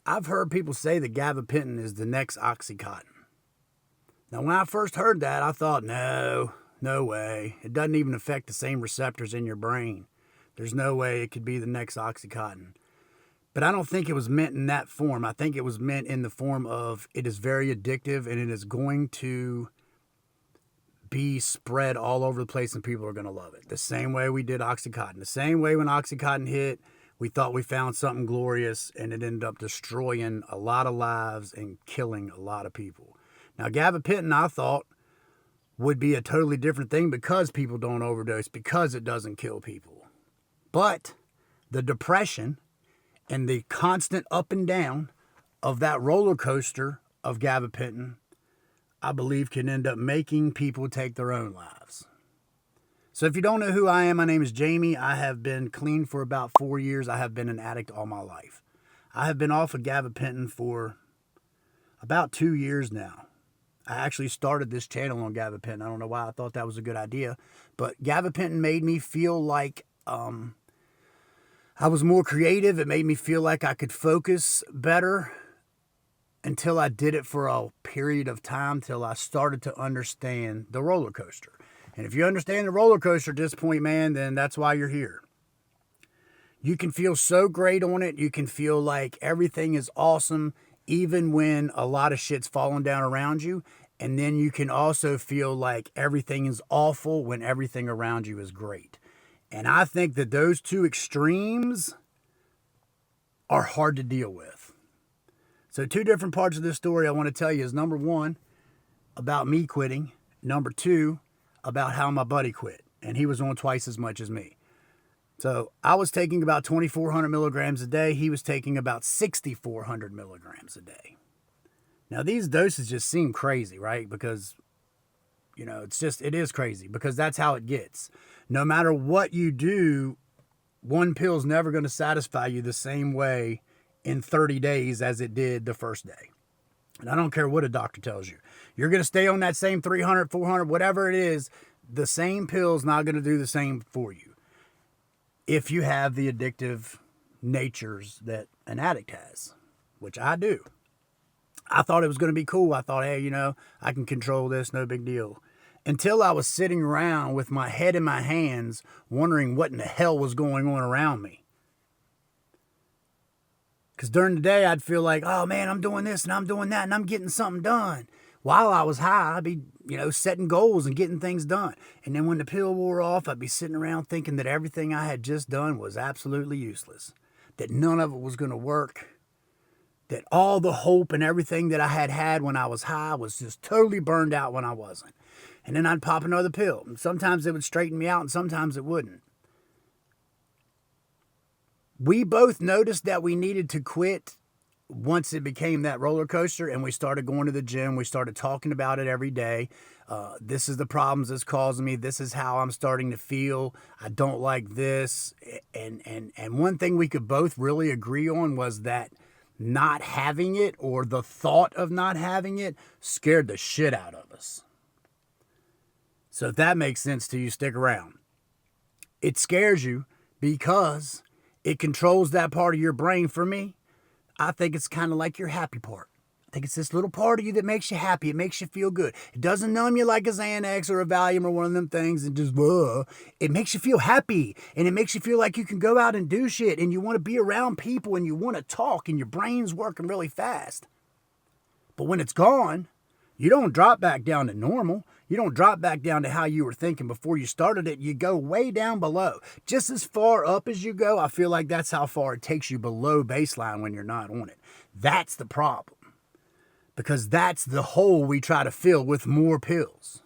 I've heard people say that gabapentin is the next Oxycontin. Now, when I first heard that, I thought, no way. It doesn't even affect the same receptors in your brain. There's no way it could be the next Oxycontin. But I don't think it was meant in that form. I think it was meant in the form of it is very addictive and it is going to be spread all over the place and people are going to love it. The same way we did Oxycontin. The same way when Oxycontin hit, we thought we found something glorious and it ended up destroying a lot of lives and killing a lot of people. Now, gabapentin, I thought, would be a totally different thing because people don't overdose, because it doesn't kill people. But the depression and the constant up and down of that roller coaster of gabapentin, I believe, can end up making people take their own lives. So if you don't know who I am, my name is Jamie. I have been clean for about 4 years. I have been an addict all my life. I have been off of gabapentin for about 2 years now. I actually started this channel on gabapentin. I don't know why I thought that was a good idea, but gabapentin made me feel like I was more creative. It made me feel like I could focus better until I did it for a period of time, till I started to understand the roller coaster. And if you understand the roller coaster at this point, man, then that's why you're here. You can feel so great on it. You can feel like everything is awesome, even when a lot of shit's falling down around you. And then you can also feel like everything is awful when everything around you is great. And I think that those two extremes are hard to deal with. So 2 different parts of this story I want to tell you is, number 1, about me quitting. Number 2, about how my buddy quit. And he was on twice as much as me. So I was taking about 2,400 milligrams a day. He was taking about 6,400 milligrams a day. Now, these doses just seem crazy, right? Because, it is crazy because that's how it gets. No matter what you do, one pill's never going to satisfy you the same way in 30 days as it did the first day. And I don't care what a doctor tells you. You're going to stay on that same 300, 400, whatever it is. The same pill's not going to do the same for you if you have the addictive natures that an addict has, which I do. I thought it was going to be cool. I thought, hey, I can control this, no big deal. Until I was sitting around with my head in my hands, wondering what in the hell was going on around me. Because during the day, I'd feel like, oh man, I'm doing this and I'm doing that and I'm getting something done. While I was high, I'd be, setting goals and getting things done. And then when the pill wore off, I'd be sitting around thinking that everything I had just done was absolutely useless. That none of it was going to work. That all the hope and everything that I had when I was high was just totally burned out when I wasn't. And then I'd pop another pill. And sometimes it would straighten me out and sometimes it wouldn't. We both noticed that we needed to quit once it became that roller coaster and we started going to the gym. We started talking about it every day. This is the problems that's causing me. This is how I'm starting to feel. I don't like this. And one thing we could both really agree on was that not having it, or the thought of not having it, scared the shit out of us. So if that makes sense to you, stick around. It scares you because it controls that part of your brain. For me, I think it's kind of like your happy part. I think it's this little part of you that makes you happy. It makes you feel good. It doesn't numb you like a Xanax or a Valium or one of them things and just, it makes you feel happy. And it makes you feel like you can go out and do shit and you want to be around people and you want to talk and your brain's working really fast. But when it's gone, you don't drop back down to normal. You don't drop back down to how you were thinking before you started it. You go way down below. Just as far up as you go, I feel like that's how far it takes you below baseline when you're not on it. That's the problem. Because that's the hole we try to fill with more pills.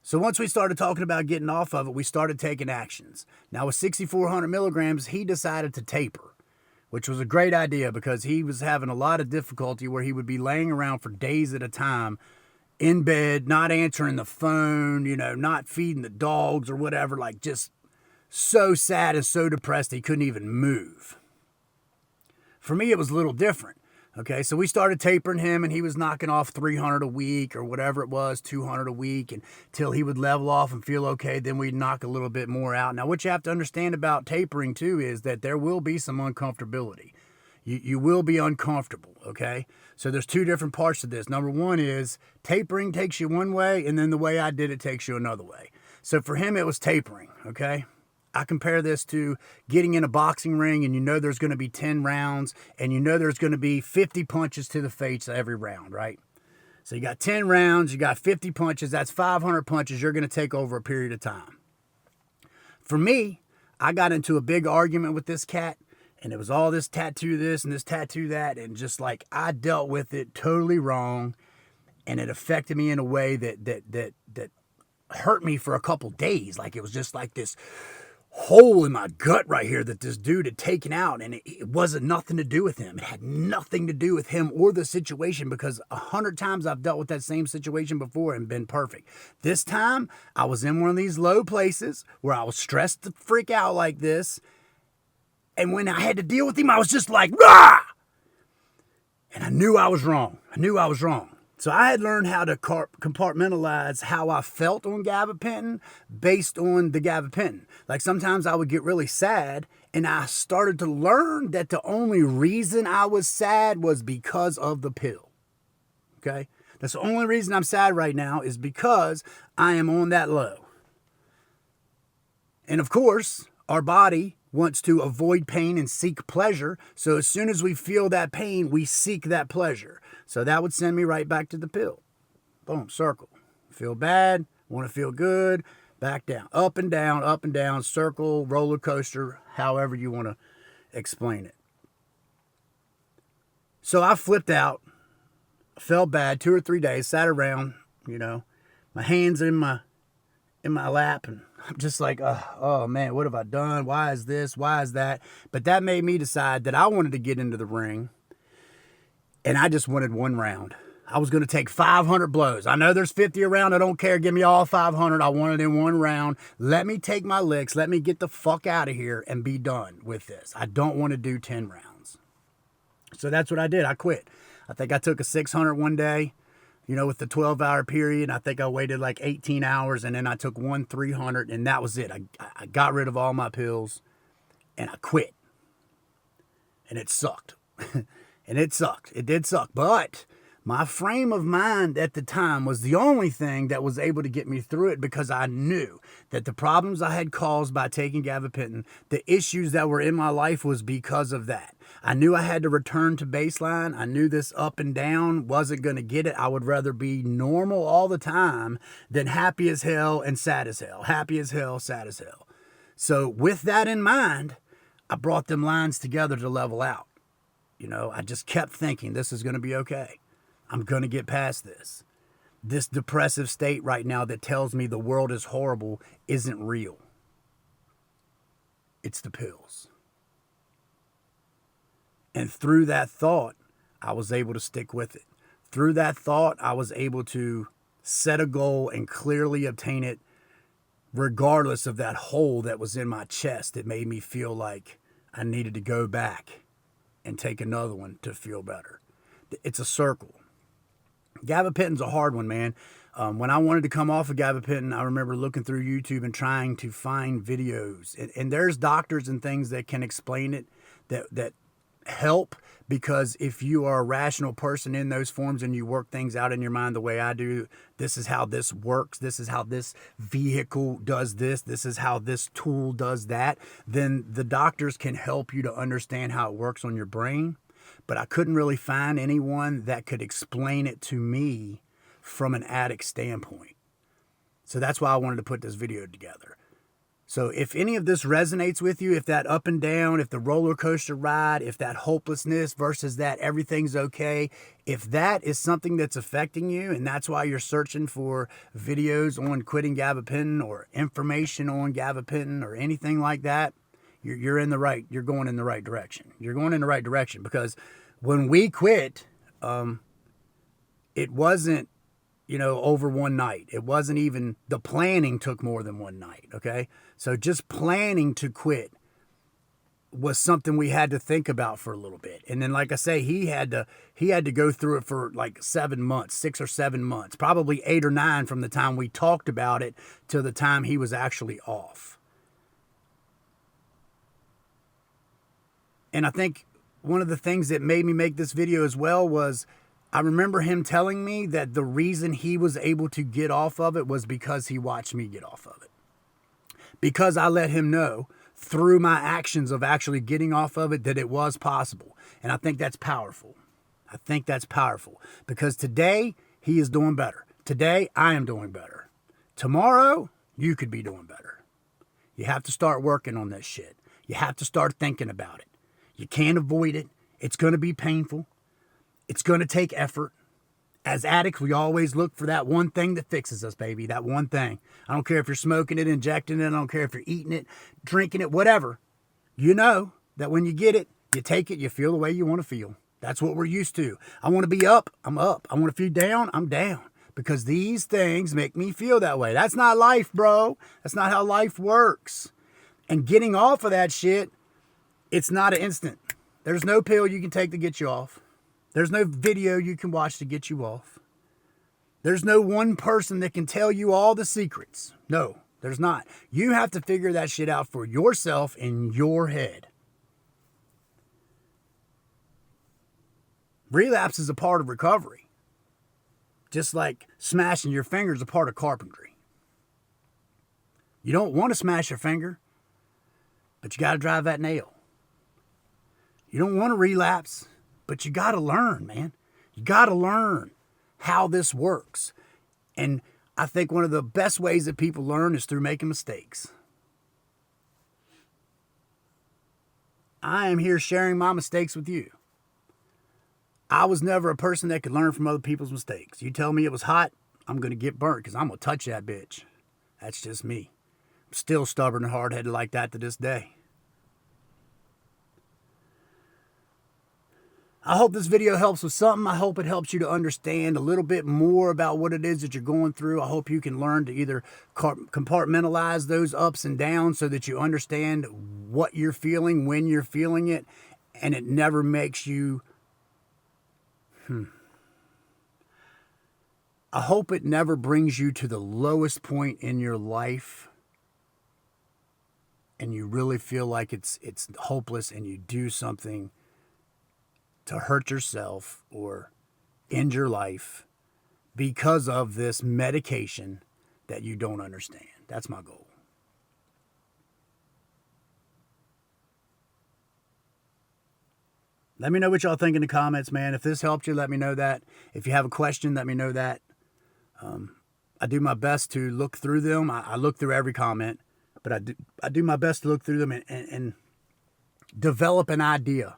So once we started talking about getting off of it, we started taking actions. Now with 6,400 milligrams, he decided to taper, which was a great idea because he was having a lot of difficulty where he would be laying around for days at a time in bed, not answering the phone, not feeding the dogs or whatever, like just so sad and so depressed he couldn't even move. For me, it was a little different. Okay, so we started tapering him and he was knocking off 300 a week or whatever it was, 200 a week until he would level off and feel okay. Then we'd knock a little bit more out. Now, what you have to understand about tapering too is that there will be some uncomfortability. You will be uncomfortable, okay? So there's two different parts to this. Number one is tapering takes you one way, and then the way I did it takes you another way. So for him, it was tapering, okay? I compare this to getting in a boxing ring and you know there's going to be 10 rounds and you know there's going to be 50 punches to the face every round, right? So you got 10 rounds, you got 50 punches, that's 500 punches you're going to take over a period of time. For me, I got into a big argument with this cat, and it was all this tattoo this and this tattoo that, and just like I dealt with it totally wrong, and it affected me in a way that hurt me for a couple days. Like it was just like this hole in my gut right here that this dude had taken out, and it wasn't nothing to do with him. It had nothing to do with him or the situation, because 100 times I've dealt with that same situation before and been perfect. This time I was in one of these low places where I was stressed to freak out like this, and when I had to deal with him, I was just like, rah! And I knew I was wrong. So I had learned how to compartmentalize how I felt on gabapentin based on the gabapentin. Like sometimes I would get really sad, and I started to learn that the only reason I was sad was because of the pill. Okay? That's the only reason I'm sad right now, is because I am on that low. And of course, our body wants to avoid pain and seek pleasure. So as soon as we feel that pain, we seek that pleasure. So that would send me right back to the pill. Boom, circle. Feel bad, want to feel good, back down, up and down, circle, roller coaster, however you want to explain it. So I flipped out, felt bad 2 or 3 days, sat around, my hands in my lap, and I'm just like, oh man, what have I done? Why is this? Why is that? But that made me decide that I wanted to get into the ring, and I just wanted one round. I was going to take 500 blows. I know there's 50 around. I don't care. Give me all 500. I want it in one round. Let me take my licks. Let me get the fuck out of here and be done with this. I don't want to do 10 rounds. So that's what I did. I quit. I think I took a 600 one day, with the 12-hour period. I think I waited like 18 hours, and then I took one 300, and that was it. I got rid of all my pills, and I quit. And it sucked. It did suck. But my frame of mind at the time was the only thing that was able to get me through it, because I knew that the problems I had caused by taking gabapentin, the issues that were in my life, was because of that. I knew I had to return to baseline. I knew this up and down wasn't going to get it. I would rather be normal all the time than happy as hell and sad as hell. Happy as hell, sad as hell. So with that in mind, I brought them lines together to level out. I just kept thinking, this is going to be okay. I'm going to get past this. This depressive state right now that tells me the world is horrible isn't real. It's the pills. And through that thought, I was able to stick with it. Through that thought, I was able to set a goal and clearly obtain it, regardless of that hole that was in my chest. It made me feel like I needed to go back and take another one to feel better. It's a circle. Gabapentin's a hard one, man. When I wanted to come off of gabapentin, I remember looking through YouTube and trying to find videos. And there's doctors and things that can explain it, that help, because if you are a rational person in those forms and you work things out in your mind the way I do, this is how this works, this is how this vehicle does this is how this tool does that, then the doctors can help you to understand how it works on your brain. But I couldn't really find anyone that could explain it to me from an addict standpoint. So that's why I wanted to put this video together. So if any of this resonates with you, if that up and down, if the roller coaster ride, if that hopelessness versus that everything's okay, if that is something that's affecting you, and that's why you're searching for videos on quitting gabapentin or information on gabapentin or anything like that, you're going in the right direction. You're going in the right direction, because when we quit, it wasn't, over one night. It wasn't even, the planning took more than one night, okay? So just planning to quit was something we had to think about for a little bit. And then, like I say, he had to go through it for like 7 months, 6 or 7 months, probably 8 or 9 from the time we talked about it to the time he was actually off. And I think one of the things that made me make this video as well was I remember him telling me that the reason he was able to get off of it was because he watched me get off of it. Because I let him know through my actions of actually getting off of it that it was possible. And I think that's powerful. I think that's powerful because today he is doing better. Today I am doing better. Tomorrow you could be doing better. You have to start working on this shit. You have to start thinking about it. You can't avoid it. It's going to be painful. It's going to take effort. As addicts, we always look for that one thing that fixes us, baby. That one thing. I don't care if you're smoking it, injecting it. I don't care if you're eating it, drinking it, whatever. You know that when you get it, you take it, you feel the way you want to feel. That's what we're used to. I want to be up, I'm up. I want to feel down, I'm down. Because these things make me feel that way. That's not life, bro. That's not how life works. And getting off of that shit, it's not an instant. There's no pill you can take to get you off. There's no video you can watch to get you off. There's no one person that can tell you all the secrets. No, there's not. You have to figure that shit out for yourself in your head. Relapse is a part of recovery. Just like smashing your finger is a part of carpentry. You don't want to smash your finger, but you got to drive that nail. You don't want to relapse, but you got to learn, man. You got to learn how this works. And I think one of the best ways that people learn is through making mistakes. I am here sharing my mistakes with you. I was never a person that could learn from other people's mistakes. You tell me it was hot, I'm going to get burnt because I'm going to touch that bitch. That's just me. I'm still stubborn and hard-headed like that to this day. I hope this video helps with something. I hope it helps you to understand a little bit more about what it is that you're going through. I hope you can learn to either compartmentalize those ups and downs so that you understand what you're feeling, when you're feeling it, and it never makes you... I hope it never brings you to the lowest point in your life and you really feel like it's hopeless and you do something to hurt yourself or end your life because of this medication that you don't understand. That's my goal. Let me know what y'all think in the comments, man. If this helped you, let me know that. If you have a question, let me know that. I do my best to look through them. I look through every comment, but I do my best to look through them and develop an idea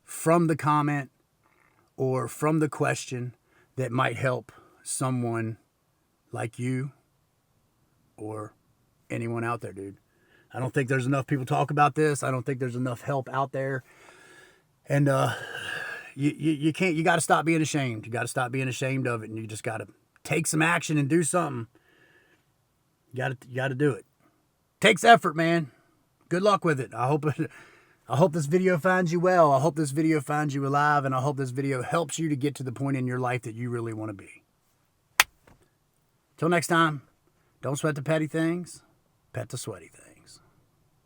from the comment or from the question that might help someone like you or anyone out there, dude. I don't think there's enough people talk about this. I don't think there's enough help out there. And you can't, you got to stop being ashamed. You got to stop being ashamed of it. And you just got to take some action and do something. You got to do it. Takes effort, man. Good luck with it. I hope this video finds you well. I hope this video finds you alive. And I hope this video helps you to get to the point in your life that you really want to be. Till next time, don't sweat the petty things. Pet the sweaty things.